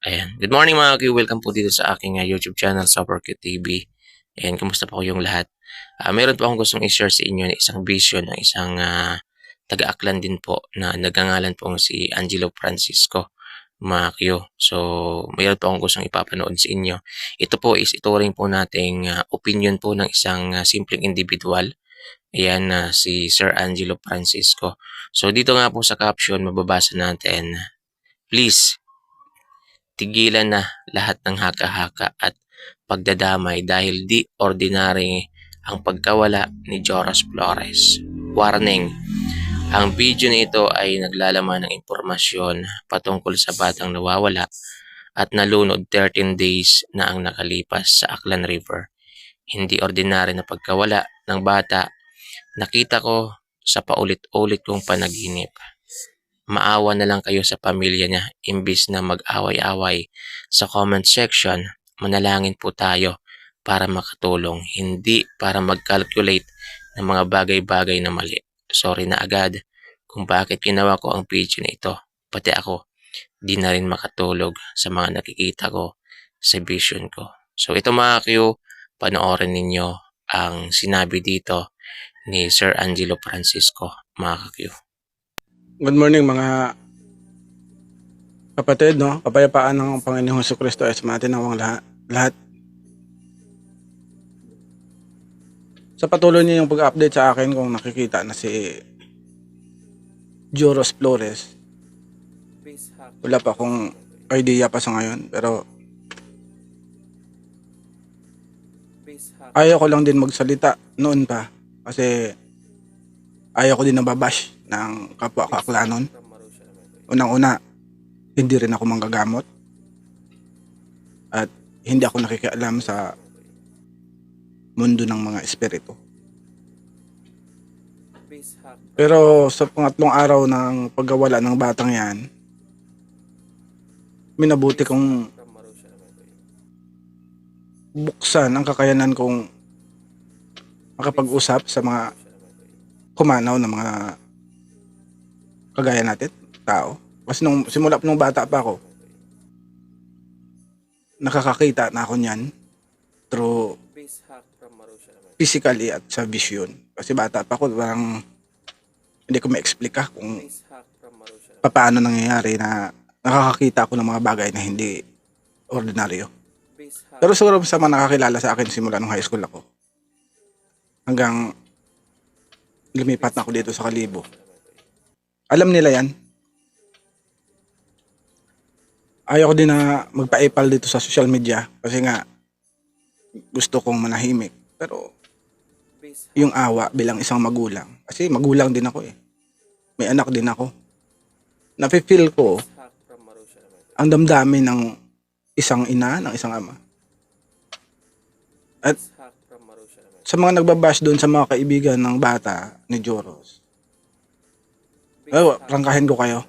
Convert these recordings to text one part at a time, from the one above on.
Ayan. Good morning mga Q. Welcome po dito sa aking YouTube channel, Super Q TV. Ayan, kumusta po kayong lahat? Meron po akong gustong i-share sa inyo na isang vision ng isang taga-Aklan din po na nagangalan pong si Angelo Francisco, mga Q. So, mayroon po akong gustong ipapanood sa inyo. Ito po is ituring po nating opinion po ng isang simpleng individual. Ayan na si Sir Angelo Francisco. So, dito nga po sa caption, mababasa natin, "Please, tigilan na lahat ng haka-haka at pagdadamay dahil di ordinary ang pagkawala ni Joros Flores. Warning, ang video na ito ay naglalaman ng impormasyon patungkol sa batang nawawala at nalunod 13 days na ang nakalipas sa Aklan River. Hindi ordinary na pagkawala ng bata. Nakita ko sa paulit-ulit kong panaginip. Maawa na lang kayo sa pamilya niya imbis na mag-away-away sa comment section. Manalangin po tayo para makatulong, hindi para mag-calculate ng mga bagay-bagay na mali. Sorry na agad kung bakit ginawa ko ang video na ito. Pati ako, di na rin makatulog sa mga nakikita ko sa vision ko." So ito mga Q, panoorin ninyo ang sinabi dito ni Sir Angelo Francisco, mga Q. Good morning mga kapatid, no? Kapayapaan ng Panginoong Jesucristo ay sumatin ng lahat. Sa patuloy niyo yung pag-update sa akin kung nakikita na si Joros Flores. Wala pa akong idea pa sa ngayon, pero ayaw ko lang din magsalita noon pa kasi ayaw ko din nababash ng kapwa ka-aklanon. Unang-una, hindi rin ako manggagamot at hindi ako nakikialam sa mundo ng mga espiritu. Pero sa pangatlong araw ng pagkawala ng batang yan, minabuti kong buksan ang kakayanan kong makapag-usap sa mga kumanaw na mga kagaya natin, tao. Kasi simula nung bata pa ako, nakakakita na ako niyan through physically at sa vision. Kasi bata pa ako, parang hindi ko ma-explica kung paano nangyayari na nakakakita ako ng mga bagay na hindi ordinaryo. Pero siguro sa mga nakakilala sa akin simula nung high school ako, hanggang lumipat na ako dito sa Kalibo, alam nila yan. Ayaw ko din na magpa-epal dito sa social media kasi nga gusto kong manahimik. Pero yung awa bilang isang magulang, kasi magulang din ako eh. May anak din ako. Nafe-feel ko ang damdamin ng isang ina, ng isang ama. At sa mga nagbabash doon sa mga kaibigan ng bata ni Joros, prangkahin ko kayo.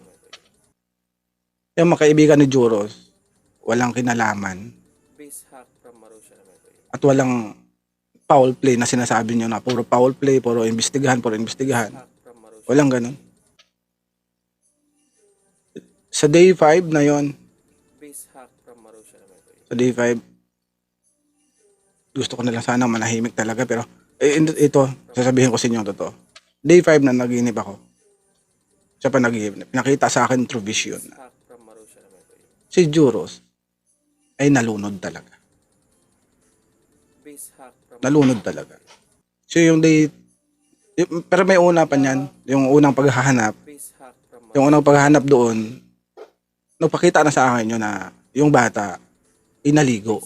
Yung mga kaibigan ni Joros, walang kinalaman at walang foul play na sinasabi nyo na puro foul play, puro imbestigahan. Walang ganun. Sa day 5 na yon, sa day 5, gusto ko na lang sana manahimik talaga, pero ito, sasabihin ko sa inyo totoo. Day 5 na naginip ako. Siya pa naginip. Pinakita sa akin through vision. Si Joros ay nalunod talaga. Nalunod talaga. So yung day, pero may una pa niyan, yung unang paghahanap. Yung unang paghahanap doon, nagpakita na sa akin yun na yung bata inaligo.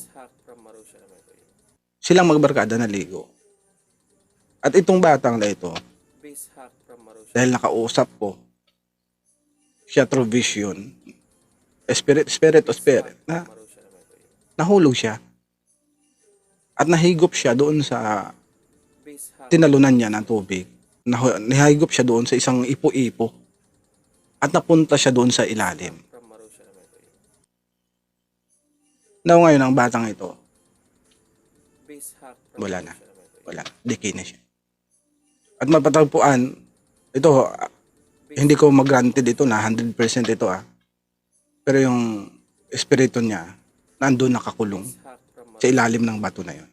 Silang magbarkada naligo. At itong batang na ito, dahil nakausap ko siya through vision, spirit to spirit, na nahulog siya. At nahigop siya doon sa tinalunan niya ng tubig. Nahigop siya doon sa isang ipo-ipo. At napunta siya doon sa ilalim. Now ngayon ang batang ito, wala na. Decay na siya. At mapatagpuan, ito, hindi ko mag-granted ito na 100% ito Pero yung espiritu niya nandun nakakulong sa ilalim ng bato na yun.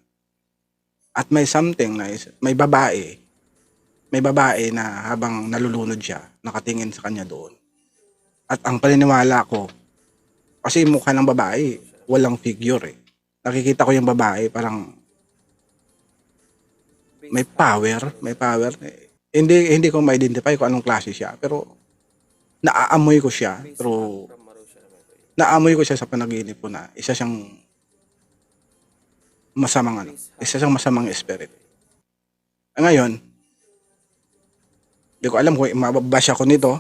At may something na may babae na habang nalulunod siya, nakatingin sa kanya doon. At ang paniniwala ko, kasi mukha ng babae, walang figure eh. Nakikita ko yung babae, parang may power. Hindi ko ma-identify kung anong klase siya, pero naaamoy ko siya sa panaginip ko na isa siyang masamang spirit. Ngayon, hindi ko alam kung mababash ako nito,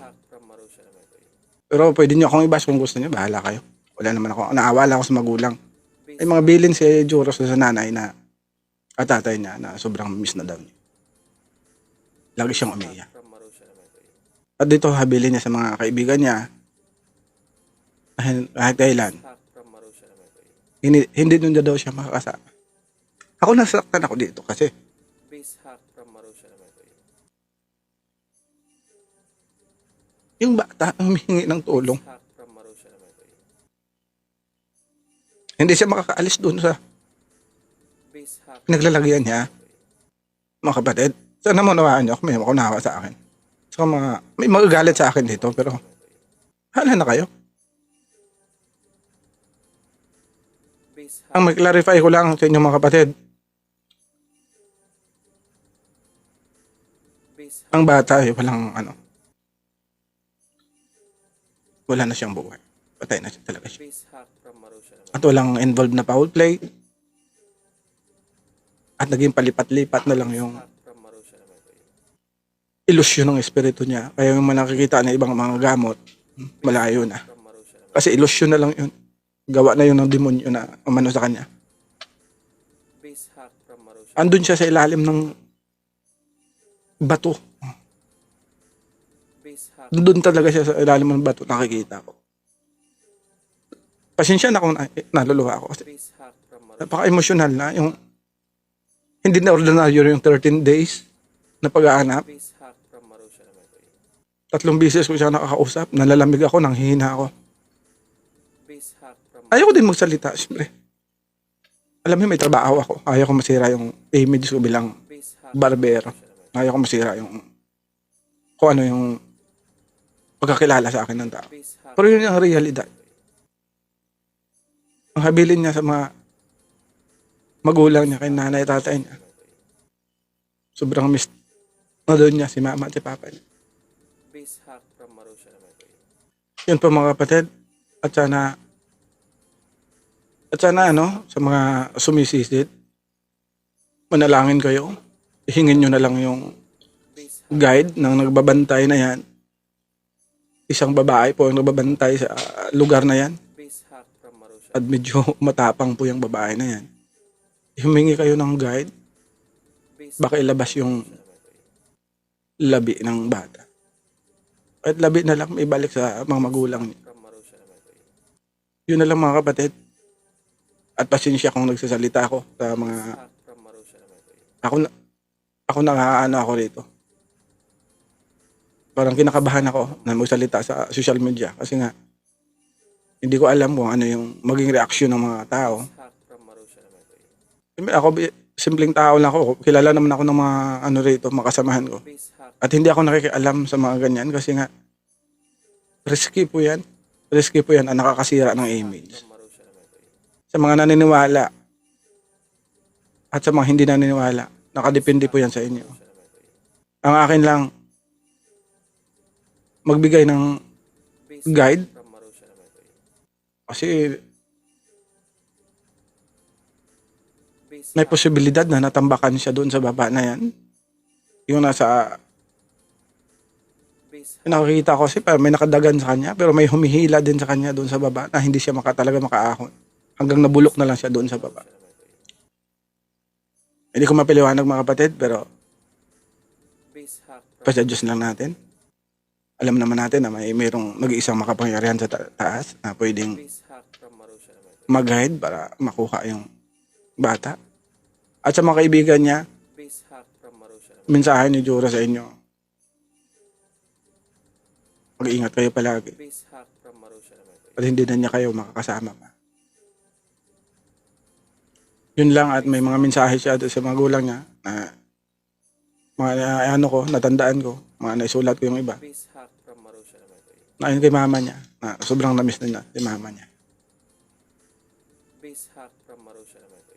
pero pwede niyo akong i-bash kung gusto niyo, bahala kayo. Wala naman ako, naawala ako sa magulang. May mga bilin si Juros sa nanay na at tatay niya na sobrang miss na daw niya. Lagi siyang umiiyak. At dito habilin niya sa mga kaibigan niya, kahit kailan, hindi doon daw siya makakasama. Ako nasaktan ako dito kasi yung bata humihingi ng tulong. Hindi siya makakaalis doon sa naglalagyan niya. Mga kapatid, sana mo nawaan niyo ako, may makunawa sa akin. So, may magagalit sa akin dito, pero hala na kayo. Ang mag-clarify ko lang sa inyo mga kapatid, ang bata ay wala na siyang buhay. Patay na siya talaga siya. At walang involved na foul play. At naging palipat-lipat na lang yung ilusyon ng espiritu niya. Kaya yung nakikita na ibang mga gamot, malayo na. Kasi ilusyon na lang yun. Gawa na yun ng demonyo na umano sa kanya. Andun siya sa ilalim ng bato. Doon talaga siya sa ilalim ng bato, nakikita ko. Pasensya na kung naluluha ako kasi napaka-emosyonal na yung hindi na ordinaryo yung 13 days na pag-aanap. 3 beses ko siya nakakausap, nalalamig ako, nanghihina ako. Ayaw ko din magsalita, siyempre. Alam mo, may trabaho ako. Ayaw ko masira yung image ko bilang barbero. Ayaw ko masira yung kung ano yung pagkakilala sa akin ng tao. Pero yun yung realidad. Ang habilin niya sa mga magulang niya, kay nanay at tatay niya. Sobrang miss na doon niya si mama at si papa niya. Yun po mga kapatid. At sana sa mga sumisisid, manalangin kayo. Ihingin nyo na lang yung guide ng nagbabantay na yan. Isang babae po ang nagbabantay sa lugar na yan. At medyo matapang po yung babae na yan. Humingi kayo ng guide. Baka ilabas yung labi ng bata. At labi na lang, ibalik sa mga magulang niya. Yun na lang mga kapatid. At pasensya kung nagsasalita ako sa mga... Ako ako rito. Parang kinakabahan ako na magsalita sa social media kasi nga hindi ko alam kung ano yung maging reaksyon ng mga tao. Ako, simpleng tao lang ako. Kilala naman ako ng mga rito, mga kasamahan ko. At hindi ako nakikialam sa mga ganyan kasi nga risky po yan. Risky po yan ang nakakasira ng image. Sa mga naniniwala at sa mga hindi naniniwala, nakadepende po yan sa inyo. Ang akin lang, magbigay ng guide. Kasi may posibilidad na natambakan siya doon sa baba na yan. Yung nasa... Nakikita ko kasi may nakadagan sa kanya pero may humihila din sa kanya doon sa baba na hindi siya talaga makaahon. Hanggang nabulok na lang siya doon sa baba. Hindi ko mapiliwanag mga kapatid pero pasya Diyos lang natin. Alam naman natin na mayroong mag-iisang makapangyarihan sa taas na pwedeng mag-guide para makuha yung bata. At sa mga kaibigan niya, mensahe ni Jura sa inyo, mag-iingat kayo palagi. At hindi na niya kayo makakasama pa. Yun lang, at may mga mensahe siya doon sa magulang niya na mga ano ko, natandaan ko, mga naisulat ko yung iba. Na yun kay mama niya, na sobrang namiss na niya si mama niya.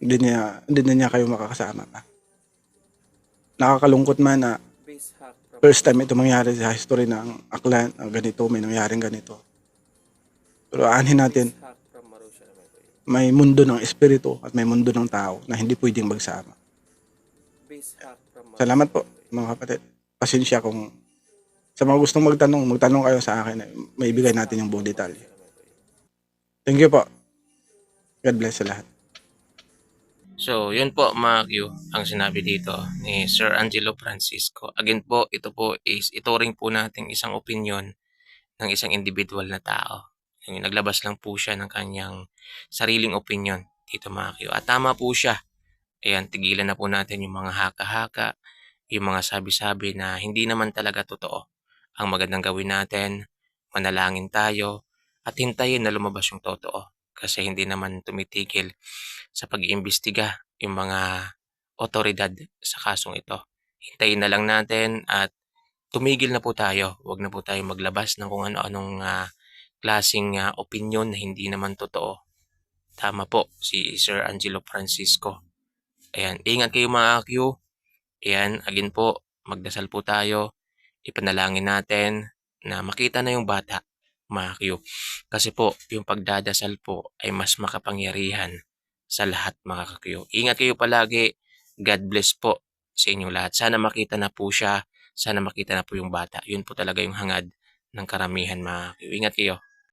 Hindi na niya kayo makakasama pa. Nakakalungkot man na first time ito mangyari sa history ng Aklan, ganito, may nangyaring ganito. Pero aanhin natin, may mundo ng espiritu at may mundo ng tao na hindi pwedeng magsama. Salamat po, mga kapatid. Pasensya kung sa mga gustong magtanong kayo sa akin, maibigay natin yung buong detalye. Thank you po. God bless sa lahat. So, yun po mga Q, ang sinabi dito ni Sir Angelo Francisco. Again po, ito po is ituring po natin isang opinion ng isang individual na tao. Yung naglabas lang po siya ng kanyang sariling opinion dito mga Q. At tama po siya. Ayan, tigilan na po natin yung mga haka-haka, yung mga sabi-sabi na hindi naman talaga totoo. Ang magandang gawin natin, manalangin tayo, at hintayin na lumabas yung totoo. Kasi hindi naman tumitigil sa pag-iimbestiga yung mga otoridad sa kasong ito. Hintayin na lang natin at tumigil na po tayo. Huwag na po tayo maglabas ng kung ano-anong klaseng opinion na hindi naman totoo. Tama po si Sir Angelo Francisco. Ayan, ingat kayo mga Q. Ayan, again po, magdasal po tayo. Ipanalangin natin na makita na yung bata, mga Q. Kasi po, yung pagdadasal po ay mas makapangyarihan sa lahat mga Q. Ingat kayo palagi. God bless po sa inyong lahat. Sana makita na po siya. Sana makita na po yung bata. Yun po talaga yung hangad ng karamihan mga Q. Ingat kayo.